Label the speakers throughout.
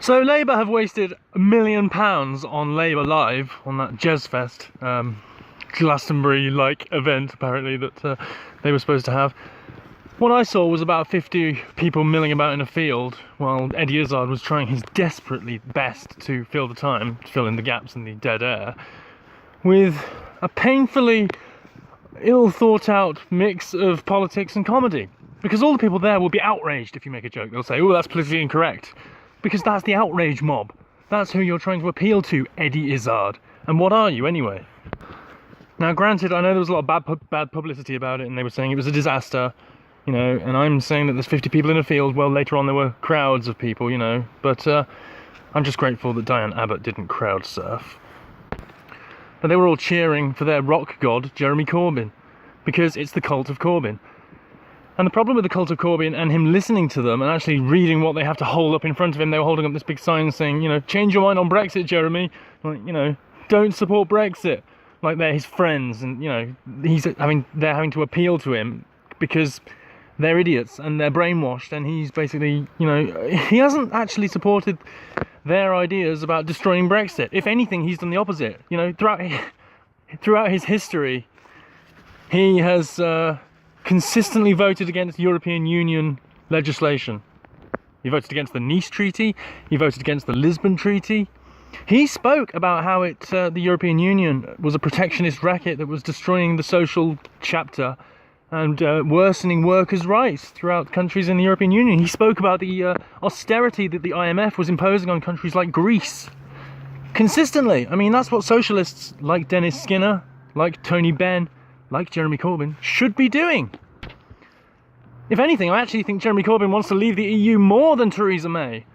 Speaker 1: So Labour have wasted £1 million on Labour Live, on that Jazz Fest, Glastonbury-like event apparently that they were supposed to have. What I saw was about 50 people milling about in a field while Eddie Izzard was trying his desperately best to fill the time, to fill in the gaps in the dead air, with a painfully ill thought out mix of politics and comedy. Because all the people there will be outraged if you make a joke. They'll say, oh, that's politically incorrect. Because that's the outrage mob. That's who you're trying to appeal to, Eddie Izzard. And what are you anyway? Now granted, I know there was a lot of bad publicity about it, and they were saying it was a disaster, you know, and I'm saying that there's 50 people in a field. Well, later on there were crowds of people, you know, but I'm just grateful that Diane Abbott didn't crowd surf. But they were all cheering for their rock god, Jeremy Corbyn, because it's the cult of Corbyn. And the problem with the cult of Corbyn and him listening to them and actually reading what they have to hold up in front of him, they were holding up this big sign saying, you know, change your mind on Brexit, Jeremy. Like, you know, don't support Brexit. Like they're his friends, and you know, they're having to appeal to him because they're idiots and they're brainwashed, and he's basically, you know, he hasn't actually supported their ideas about destroying Brexit. If anything, he's done the opposite. You know, throughout his history, he has consistently voted against European Union legislation. He voted against the Nice Treaty, he voted against the Lisbon Treaty. He spoke about how the European Union was a protectionist racket that was destroying the social chapter and worsening workers' rights throughout countries in the European Union. He spoke about the austerity that the IMF was imposing on countries like Greece. Consistently. I mean, that's what socialists like Dennis Skinner, like Tony Benn, like Jeremy Corbyn, should be doing. If anything, I actually think Jeremy Corbyn wants to leave the EU more than Theresa May.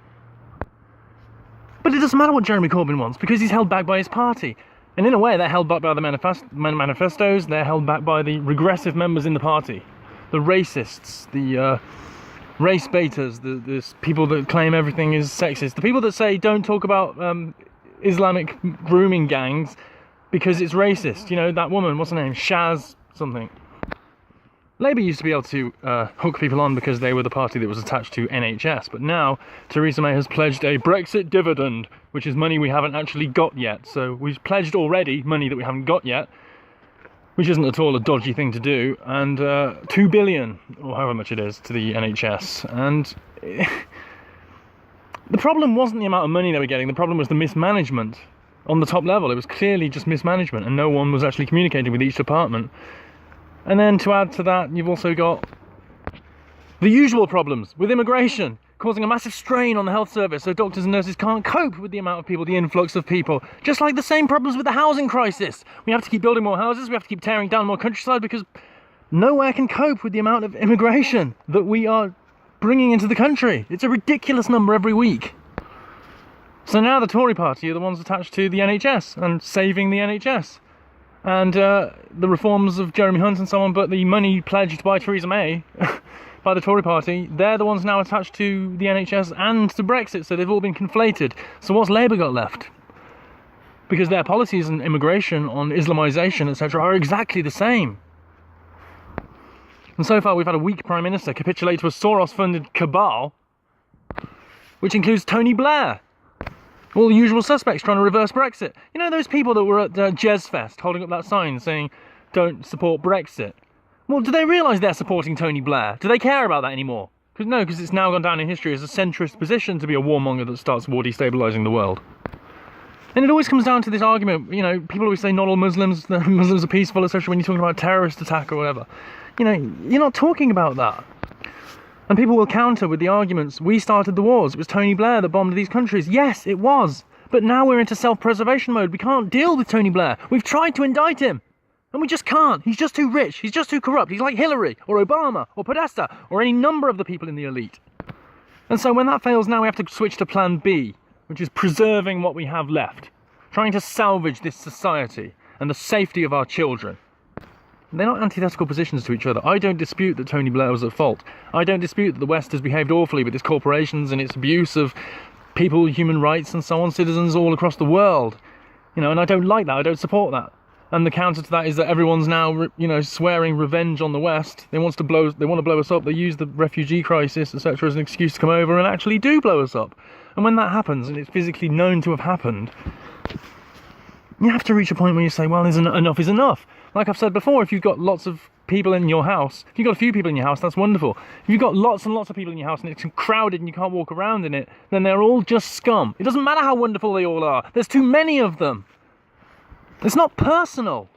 Speaker 1: But it doesn't matter what Jeremy Corbyn wants, because he's held back by his party. And in a way, they're held back by the manifestos, they're held back by the regressive members in the party. The racists, the race baiters, the people that claim everything is sexist. The people that say don't talk about Islamic grooming gangs because it's racist. You know, that woman, what's her name? Shaz something. Labour used to be able to hook people on because they were the party that was attached to NHS, but now Theresa May has pledged a Brexit dividend, which is money we haven't actually got yet. So we've pledged already money that we haven't got yet, which isn't at all a dodgy thing to do, and 2 billion, or however much it is, to the NHS. And the problem wasn't the amount of money they were getting, the problem was the mismanagement. On the top level, it was clearly just mismanagement, and no one was actually communicating with each department. And then to add to that, you've also got the usual problems with immigration, causing a massive strain on the health service, so doctors and nurses can't cope with the amount of people, the influx of people. Just like the same problems with the housing crisis. We have to keep building more houses, we have to keep tearing down more countryside, because nowhere can cope with the amount of immigration that we are bringing into the country. It's a ridiculous number every week. So now the Tory party are the ones attached to the NHS and saving the NHS. And the reforms of Jeremy Hunt and so on, but the money pledged by Theresa May, by the Tory party, they're the ones now attached to the NHS and to Brexit, so they've all been conflated. So what's Labour got left? Because their policies on immigration, on Islamisation, etc. are exactly the same. And so far we've had a weak Prime Minister capitulate to a Soros-funded cabal, which includes Tony Blair. All the usual suspects trying to reverse Brexit. You know those people that were at Jazz Fest holding up that sign saying, don't support Brexit? Well, do they realise they're supporting Tony Blair? Do they care about that anymore? Because it's now gone down in history as a centrist position to be a warmonger that starts war destabilising the world. And it always comes down to this argument, you know, people always say not all Muslims are peaceful, especially when you're talking about a terrorist attack or whatever. You know, you're not talking about that. And people will counter with the arguments, we started the wars, it was Tony Blair that bombed these countries. Yes, it was. But now we're into self-preservation mode. We can't deal with Tony Blair. We've tried to indict him. And we just can't. He's just too rich. He's just too corrupt. He's like Hillary, or Obama, or Podesta, or any number of the people in the elite. And so when that fails, now we have to switch to plan B, which is preserving what we have left. Trying to salvage this society and the safety of our children. They're not antithetical positions to each other. I don't dispute that Tony Blair was at fault. I don't dispute that the West has behaved awfully with its corporations and its abuse of people, human rights and so on, citizens all across the world. You know, and I don't like that. I don't support that. And the counter to that is that everyone's now, you know, swearing revenge on the West. They want to blow us up. They use the refugee crisis, etc., as an excuse to come over and actually do blow us up. And when that happens, and it's physically known to have happened, you have to reach a point where you say, well, enough is enough. Like I've said before, if you've got lots of people in your house, if you've got a few people in your house, that's wonderful. If you've got lots and lots of people in your house and it's crowded and you can't walk around in it, then they're all just scum. It doesn't matter how wonderful they all are. There's too many of them. It's not personal.